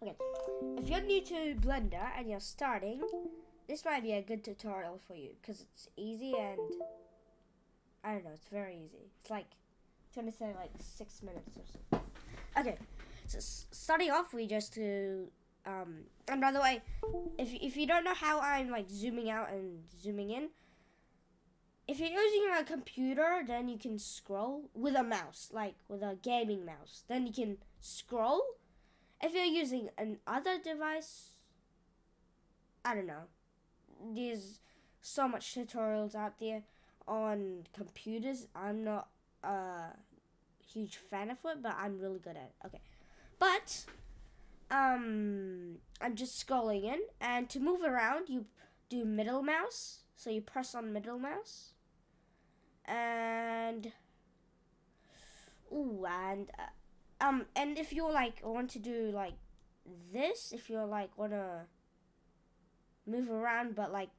Okay, if you're new to Blender and you're starting, this might be a good tutorial for you because it's easy and I don't know, it's very easy. It's going to say like 6 minutes or so. Okay, so starting off, we just do, and by the way, if you don't know how I'm like zooming out and zooming in, if you're using a computer, then you can scroll with a mouse, like with a gaming mouse. Then you can scroll. If you're using another device, I don't know. There's so much tutorials out there on computers. I'm not a huge fan of it, but I'm really good at it. Okay, but I'm just scrolling in, and to move around, you do middle mouse. So you press on middle mouse, and and if you like want to do like this, if you like wanna move around, but like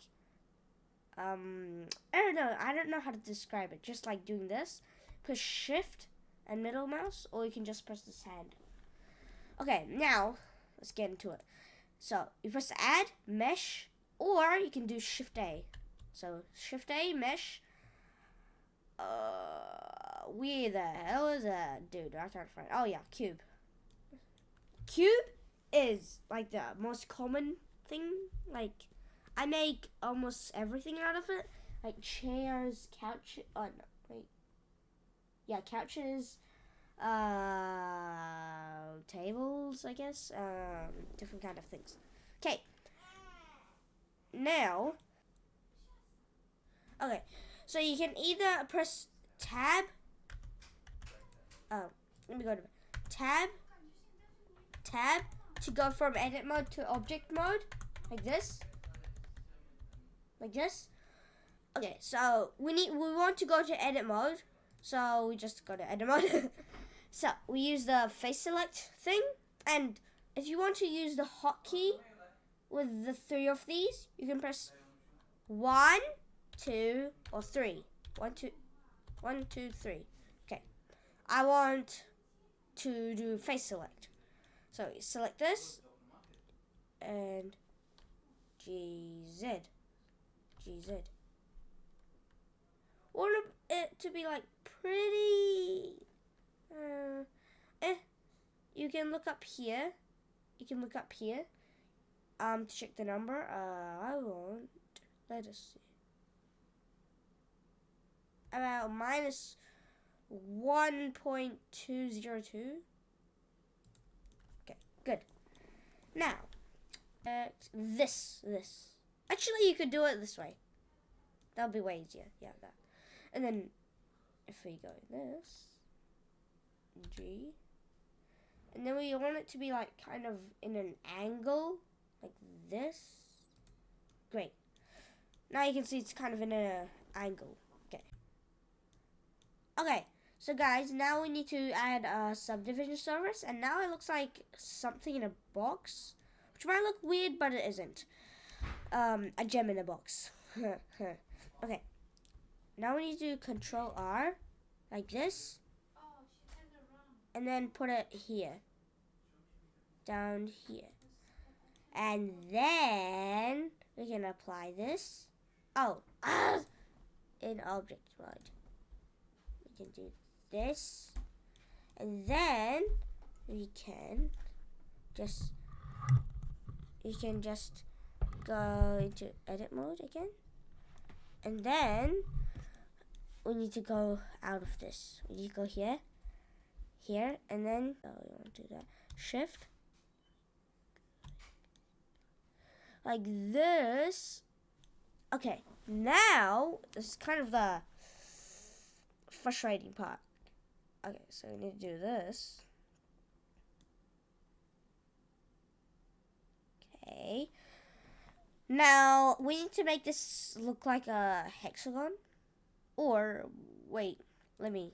I don't know how to describe it. Just like doing this, push shift and middle mouse, or you can just press this hand. Okay, now let's get into it. So you press add mesh, or you can do shift A. So shift A mesh. Where the hell is that, dude? I'm trying to find. Oh yeah, cube. Cube is like the most common thing. Like I make almost everything out of it, like chairs, couches. Oh no, wait. Yeah, couches, tables, I guess, different kind of things. Okay. Now, okay, so you can either press tab. Let me go to tab to go from edit mode to object mode, like this. Okay, so we want to go to edit mode, so we just go to edit mode. So we use the face select thing, and if you want to use the hotkey with the 3 of these, you can press 1, 2, or 3. 1, 2, 3. Okay, I want to do face select, so you select this and GZ. Want it to be like pretty. You can look up here. To check the number. I want. Let us see. About minus 1.202. Okay, good. Now, this. Actually, you could do it this way. That'll be way easier. Yeah, that. And then, if we go this, G, and then we want it to be like kind of in an angle, like this. Great. Now you can see it's kind of in an angle. Okay, so guys, now we need to add a subdivision service, and now it looks like something in a box, which might look weird, but it isn't. A gem in a box. Okay, now we need to do Control R, like this, and then put it here, down here, and then we can apply this. In object mode. We can do this, and then you can just go into edit mode again, and then we need to go out of this. We need to go here, and then we want to do that. Shift like this. Okay, now this is kind of the frustrating part. Okay, so we need to do this. Okay. Now we need to make this look like a hexagon. Or wait, let me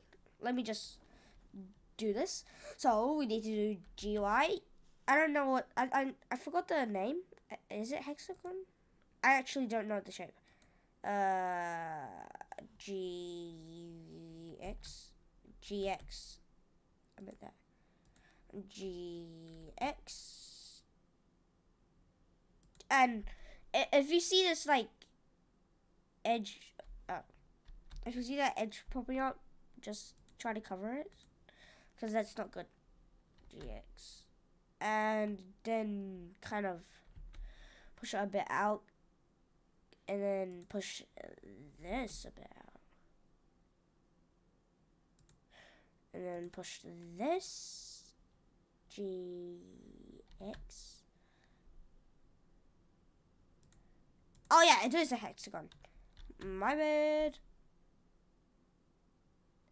just do this. So we need to do GUI. I don't know what I forgot the name. Is it hexagon? I actually don't know the shape. GX. I meant that. GX And if you see this like edge, if you see that edge popping out, just try to cover it, because that's not good. GX. And then kind of push it a bit out, and then push this a bit out, and then push this GX. Oh yeah, it is a hexagon. My bad.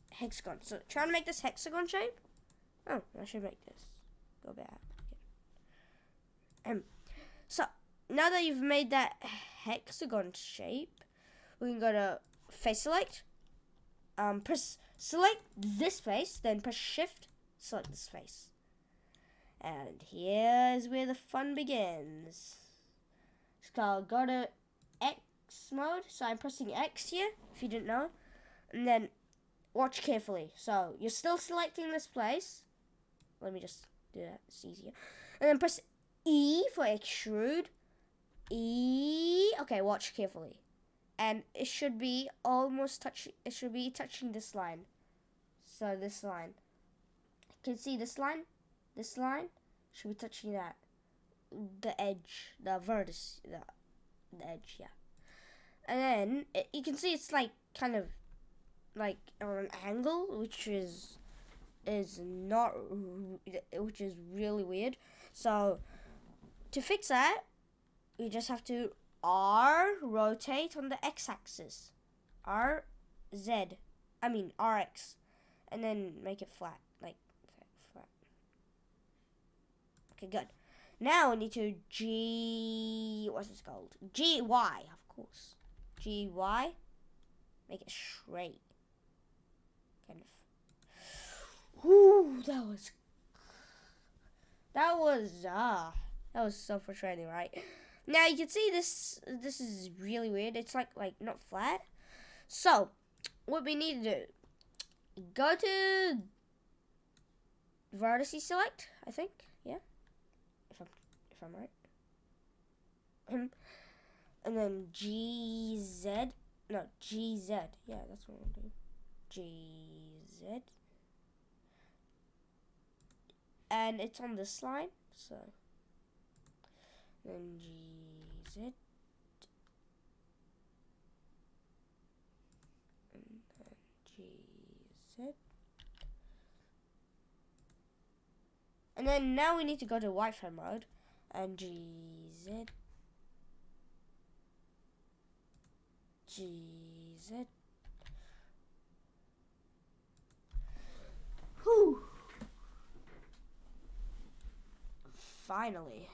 Hexagon. So try to make this hexagon shape. Oh, I should make this go back. So now that you've made that hexagon shape, we can go to face select. Press select this face, then press shift, select this face. And here's where the fun begins. So go to X mode. So I'm pressing X here, if you didn't know. And then watch carefully. So you're still selecting this place. Let me just do that, it's easier. And then press E for extrude. E. Okay, watch carefully. And it should be almost touching, it should be touching this line. So this line. You can see this line? This line should be touching that. The edge, the vertex, the edge, yeah. And then you can see it's like kind of like on an angle, which is not, which is really weird. So to fix that, we just have to rotate on the x-axis, RX, and then make it flat, like flat. Okay, good. Now we need to what's this called? GY, of course. GY, make it straight, kind of. Ooh, that was so frustrating, right? Now you can see this is really weird. It's like not flat. So what we need to do, go to vertices select, I think, yeah, if I'm right. And then GZ, yeah, that's what we'll do. GZ, and it's on this line, so then GZ, and then GZ, and then now we need to go to Wi-Fi mode and GZ, GZ. Whew. Finally.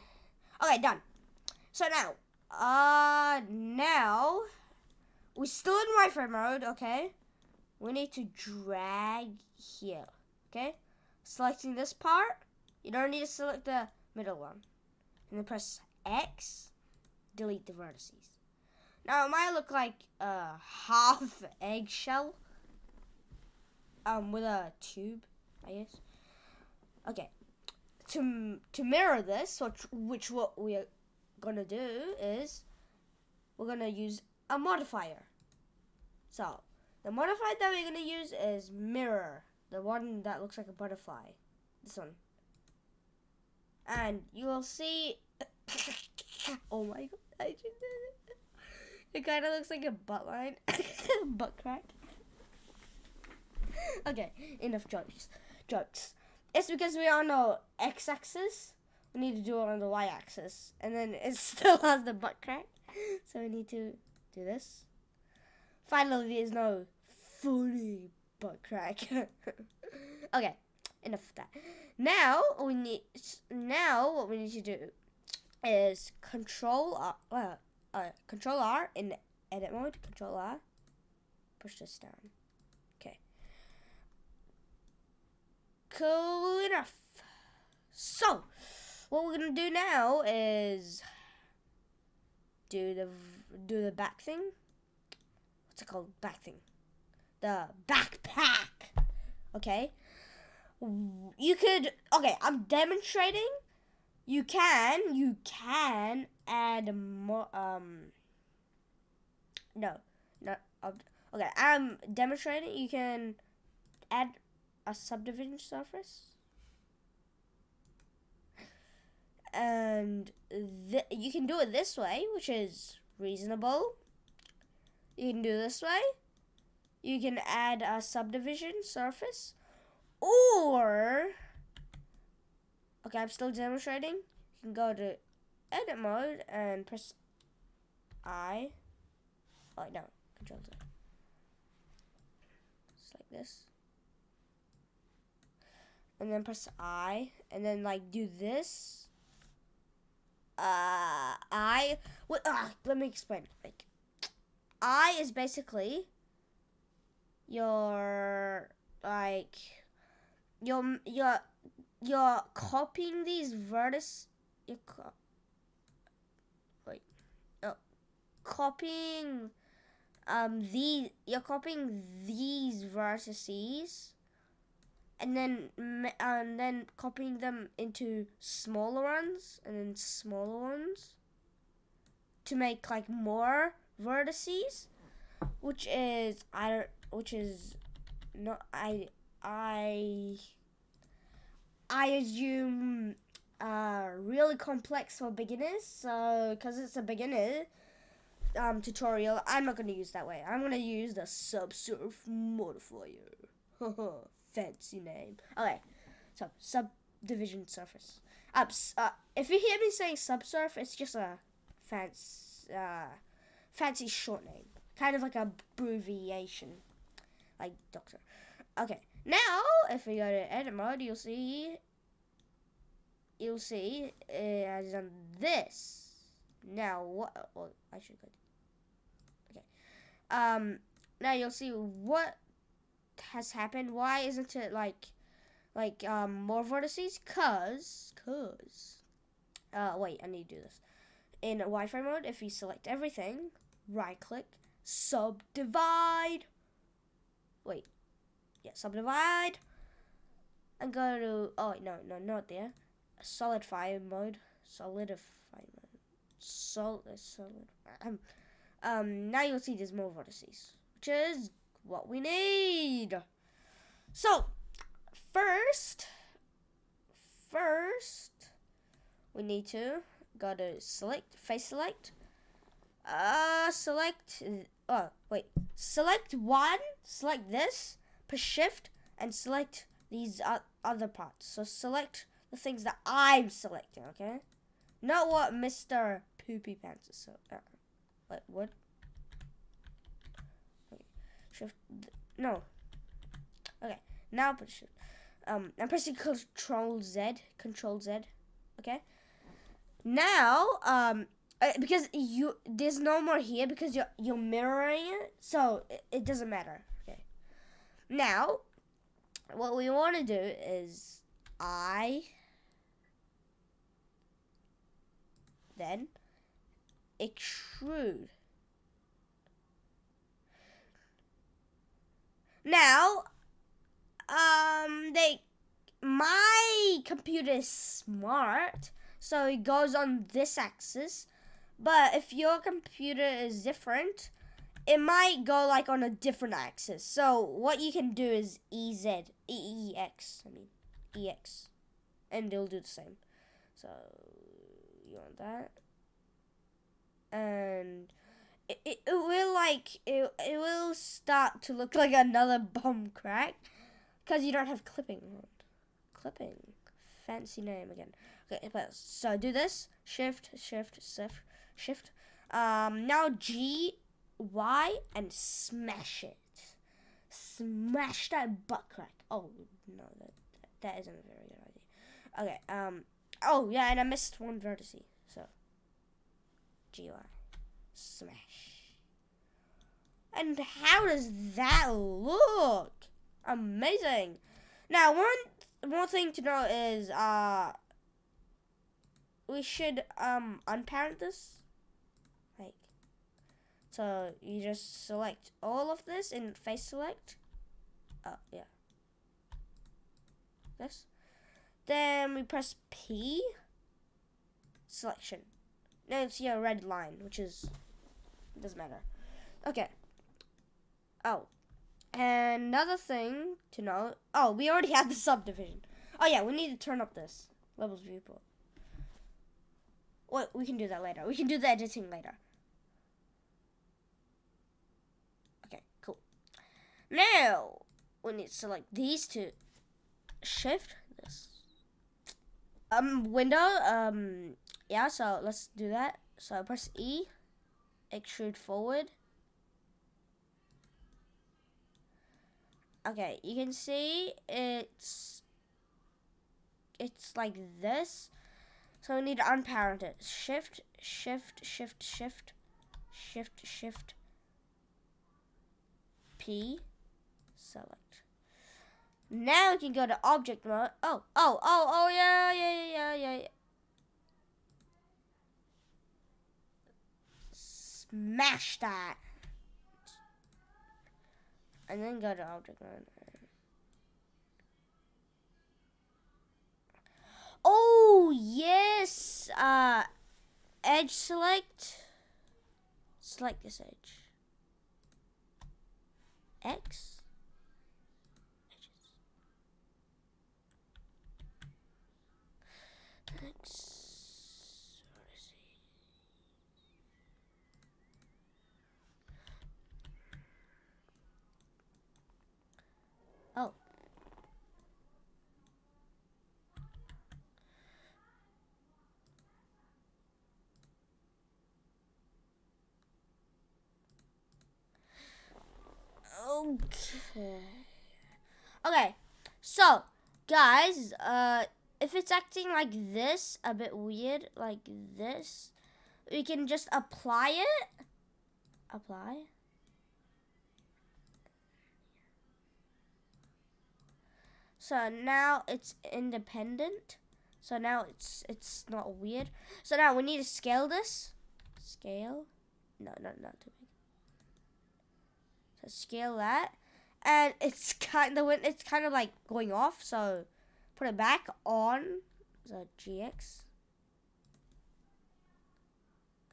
Okay, done. So now we're still in Wi-Fi mode, okay? We need to drag here, okay? Selecting this part. You don't need to select the middle one. And then press X, delete the vertices. Now it might look like a half eggshell with a tube, I guess. Okay. To mirror this, which what we are gonna do is we're gonna use a modifier. So the modifier that we're gonna use is mirror, the one that looks like a butterfly. This one. And you will see oh my god, I just did it. It kind of looks like a butt line. Butt crack. Okay, enough jokes. It's because we're on the x-axis. We need to do it on the y-axis. And then it still has the butt crack. So we need to do this. Finally, there's no funny butt crack. Okay, enough of that. Now what we need to do is Control R in edit mode. Control R. Push this down. Okay. Cool enough. So what we're gonna do now is do the back thing. What's it called? Back thing. The backpack. Okay. You could. Okay, I'm demonstrating You can add more. No, no. Okay, I'm demonstrating. You can add a subdivision surface, and you can do it this way, which is reasonable. You can do it this way. You can add a subdivision surface, or okay, I'm still demonstrating. You can go to edit mode and press I. Oh no, Control Z. Just like this. And then press I, and then like do this. Let me explain. Like, I is basically your like you're copying these vertices. Copying you're copying these vertices, and then copying them into smaller ones, and then smaller ones to make like more vertices, which is I assume really complex for beginners. So because it's a beginner tutorial, I'm not going to use that way. I'm going to use the subsurf modifier. Fancy name. Okay, so subdivision surface. If you hear me saying subsurf, it's just a fancy short name, kind of like a abbreviation, like doctor. Okay, now if we go to edit mode, you'll see it has done this. Now what? Well, I should go. Okay. Now you'll see what has happened. Why isn't it like more vertices? Cause wait, I need to do this. In Wi-Fi mode, if you select everything, right click, subdivide. Wait. Yeah, subdivide. And go to not there. Solidify mode. Now you'll see there's more vertices, which is what we need. So first we need to go to face select. Select one, select this, press shift, and select these other parts. So select the things that I'm selecting, okay? Not what Mr. Poopy Pants is. So, wait, what? Okay. Shift, no. Okay, now push shift. I'm pressing Control Z, okay? Now, because there's no more here because you're mirroring it, so it doesn't matter. Okay. Now, what we want to do is then extrude. Now, my computer is smart, so it goes on this axis. But if your computer is different, it might go like on a different axis. So what you can do is EX, and it'll do the same. So you want that, and it will start to look like another bum crack because you don't have clipping. Fancy name again. Okay, so do this. Shift. Now G, Y, and smash it. Smash that butt crack. Oh no, that isn't a very good idea. Okay. Oh yeah, and I missed one vertex. So G, Y, smash. And how does that look? Amazing. Now one more thing to know is we should unparent this. Like, so you just select all of this in face select. Oh yeah. This. Then we press P. selection. Now you see a red line, which is, doesn't matter. Okay. Oh, and another thing to know. Oh, we already have the subdivision. Oh yeah, we need to turn up this levels viewport. Well, we can do that later. We can do the editing later. Okay, cool. Now we need to select these two. Shift this. Window. Yeah. So let's do that. So press E. Extrude forward. Okay, you can see it's like this. So we need to unparent it. Shift, shift, shift, shift, shift, shift. P. Select. Now we can go to object mode. Oh, yeah. Smash that. And then go to object mode. Oh, yes. Edge select. Select this edge. X. Edges. X. Oh. Okay. So, guys, if it's acting like this, a bit weird, like this, we can just apply it. Apply. So now it's independent. So now it's not weird. So now we need to scale this. Scale. No, not too big. So scale that, and it's kind of like going off. So put it back on. So GX.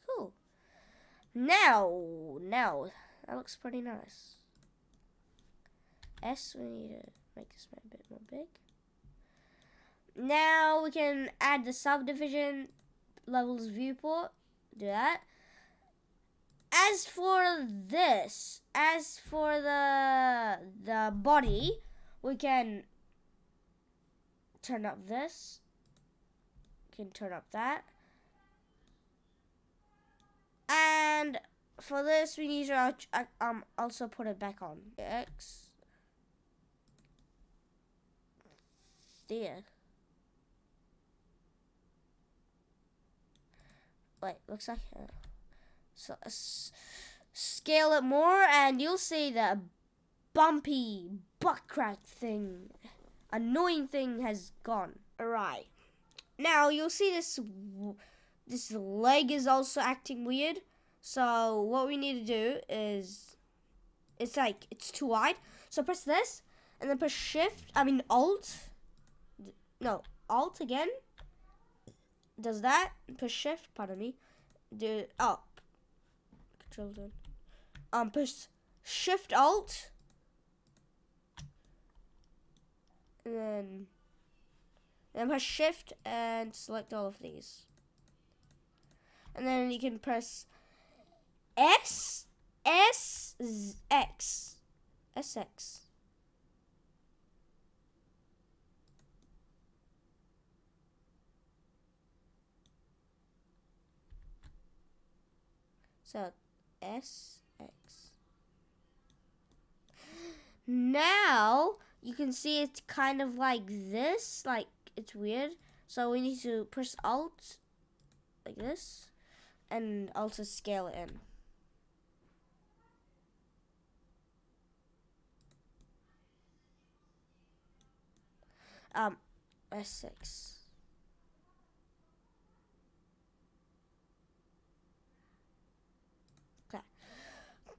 Cool. Now that looks pretty nice. S, we need to make this a bit more big. Now we can add the subdivision levels viewport. Do that. As for this, as for the body, we can turn up this. We can turn up that. And for this, we need to also put it back on. X. There. Wait, looks like so scale it more, and you'll see that bumpy butt crack thing, annoying thing has gone. Alright, now you'll see this leg is also acting weird. So what we need to do is, it's too wide. So press this, and then press Alt. No, Alt again. Does that? Push Shift. Pardon me. Control down. Push Shift Alt, and then press Shift and select all of these, and then you can press SX. So SX. Now you can see it's kind of like this, like it's weird. So we need to press Alt like this, and also scale it in. S6. Okay.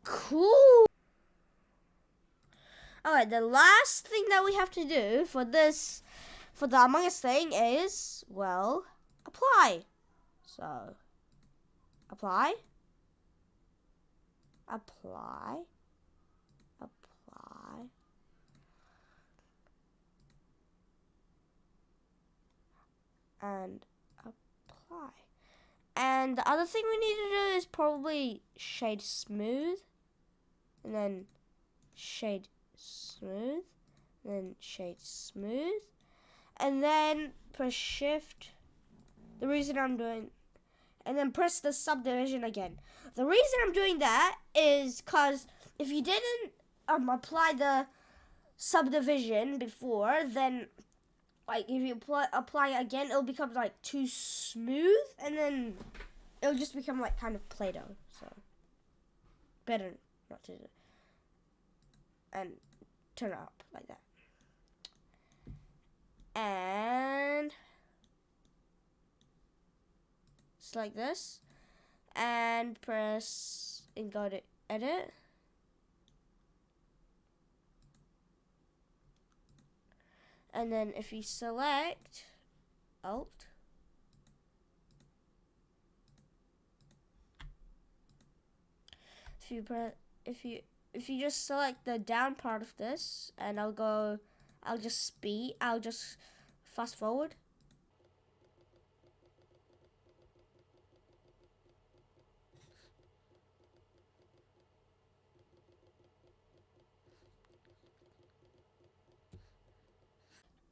Cool. Alright, the last thing that we have to do for the Among Us thing is, well, apply. So apply, and apply. And the other thing we need to do is probably shade smooth, and then shade smooth, then shade smooth, and then press shift. The reason I'm doing, and then press the subdivision again. The reason I'm doing that is because if you didn't apply the subdivision before, then like if you apply it again, it'll become like too smooth, and then it'll just become like kind of Play-Doh. So better not to do it. And turn it up like that. And it's like this. And press and go to edit. And then if you select Alt, if you just select the down part of this, and I'll just fast forward.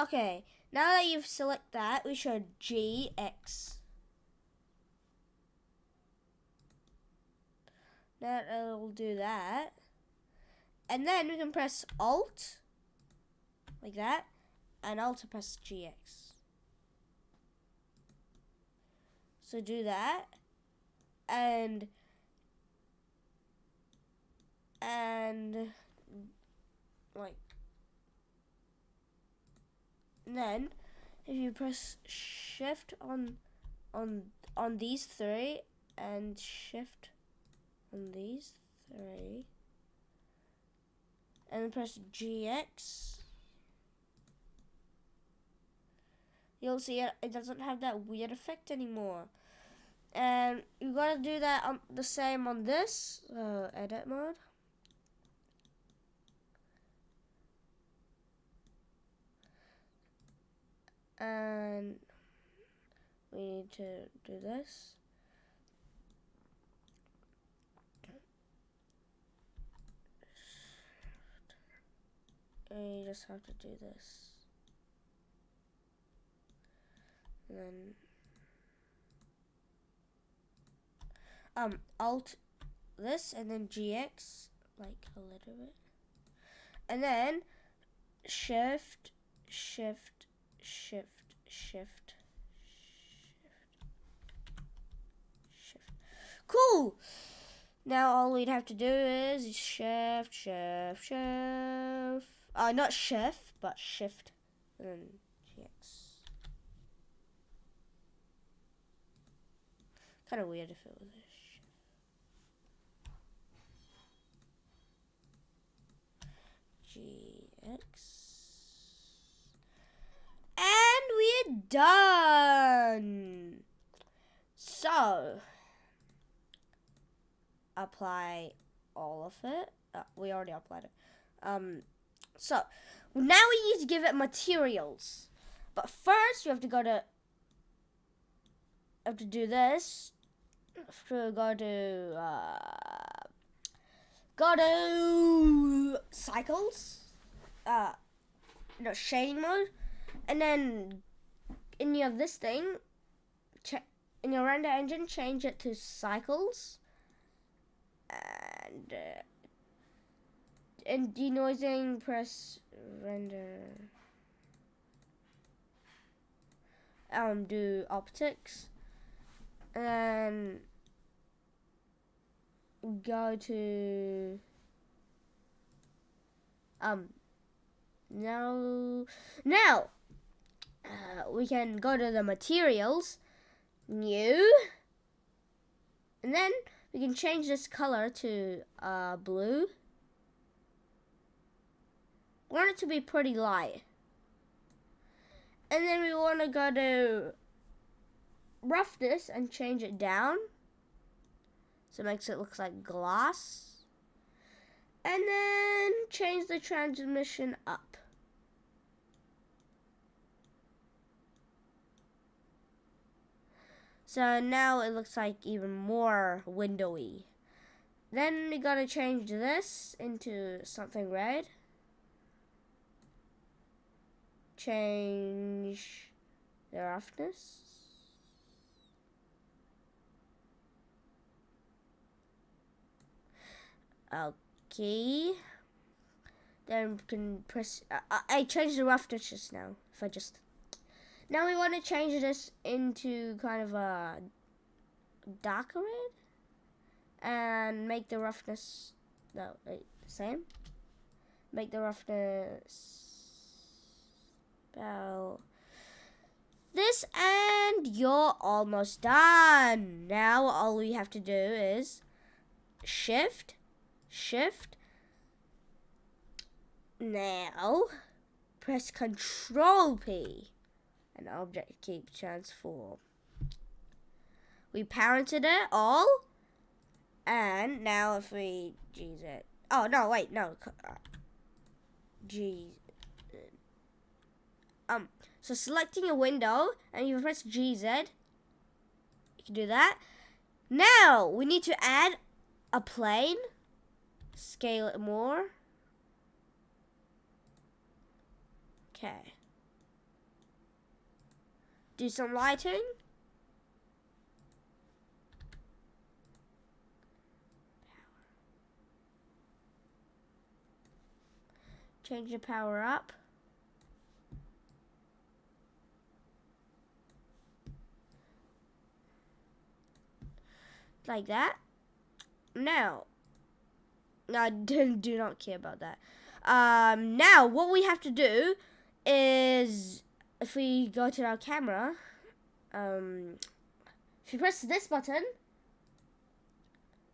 Okay, now that you've selected that, we should GX. That will do that. And then we can press Alt, like that, and Alt to press GX. So do that, and like, and then if you press shift on these three, and shift on these three, and then press GX, you'll see it doesn't have that weird effect anymore. And you gotta do that on the same on this edit mode. And we need to do this. And you just have to do this. And then Alt this, and then GX, like a little bit. And then shift. Cool! Now all we'd have to do is shift. Not shift, but shift, and then GX. Kind of weird if it was a shift. GX. And we're done. So apply all of it. We already applied it. So now we need to give it materials. But first we have to do this. Go to cycles. Shading mode. And then in your this thing, in your render engine, change it to cycles. And in denoising, press render. Do optics. And go to now we can go to the materials, new, and then we can change this color to blue. We want it to be pretty light. And then we want to go to roughness and change it down. So it makes it look like glass. And then change the transmission up. So now it looks like even more windowy. Then we gotta change this into something red. Change the roughness. Okay. Then we can press. I changed the roughness just now. If I just. Now we want to change this into kind of a darker red. And make the roughness, no, wait, the same. Make the roughness about this, and you're almost done. Now all we have to do is shift. Now press Control P, and object keep transform. We parented it all. And now if we G's it. Oh, no, wait, no. G. So selecting a window, and you press GZ. You can do that. Now, we need to add a plane. Scale it more. Okay. Do some lighting. Change the power up. Like that. Now. No, I do not care about that. Now, what we have to do is, if we go to our camera, if you press this button,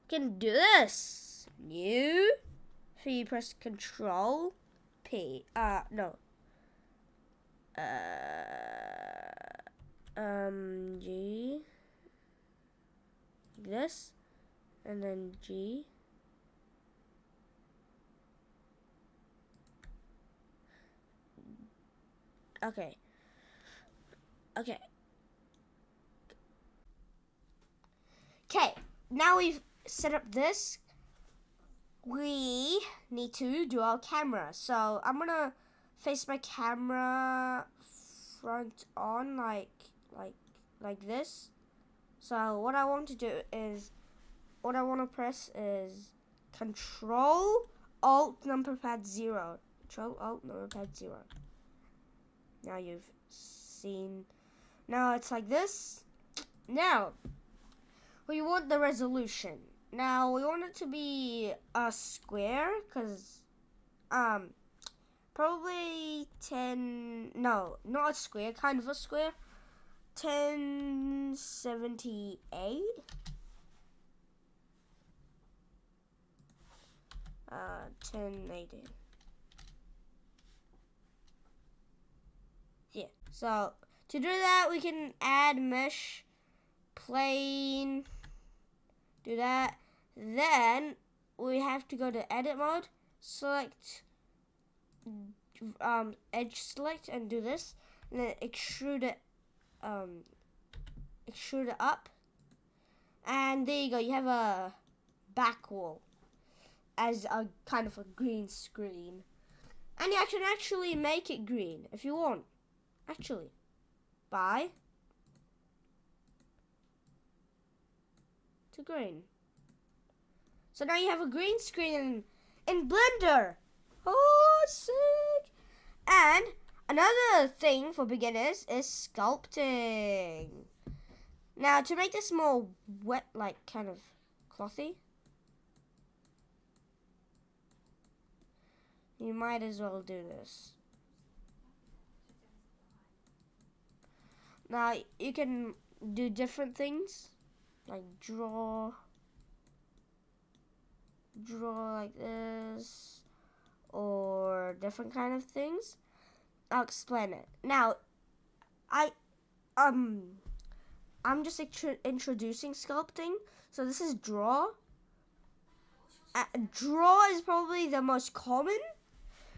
you can do this. New. So you press Control P. No. G. Like this. And then G. Okay. Okay. Okay. Now we've set up this. We need to do our camera. So I'm gonna face my camera front on like this. So what I want to do is, what I want to press is Control Alt number pad 0. Control Alt number pad 0. Now you've seen. Now it's like this. Now we want the resolution. Now we want it to be a square, because probably 10, no, not a square, kind of a square. 1078. 1080. Yeah. So to do that, we can add mesh, plane. Do that. Then we have to go to edit mode, select edge select, and do this, and then extrude it up, and there you go. You have a back wall as a kind of a green screen, and you can actually make it green if you want. Actually, by to green. So now you have a green screen in Blender. Oh, sick! And another thing for beginners is sculpting. Now to make this more wet, like kind of clothy, you might as well do this. Now you can do different things, like draw like this, or different kind of things. I'll explain it. Now, I'm just introducing sculpting. So this is draw. Draw is probably the most common.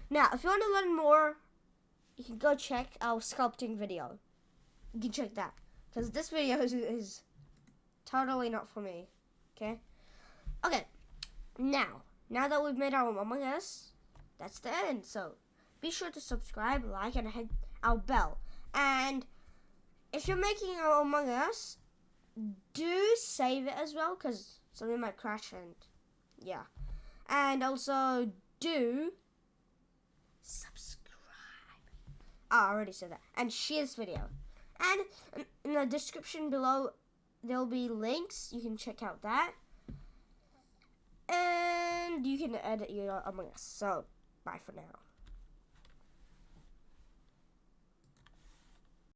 Now, if you want to learn more, you can go check our sculpting video. You can check that. Because this video is totally not for me. Okay? Okay. Now that we've made our Among Us, that's the end. So, be sure to subscribe, like, and hit our bell. And if you're making our Among Us, do save it as well, because something might crash and yeah. And also do subscribe. I already said that. And share this video. And in the description below, there'll be links. You can check out that. And you can edit your Among Us. So, bye for now.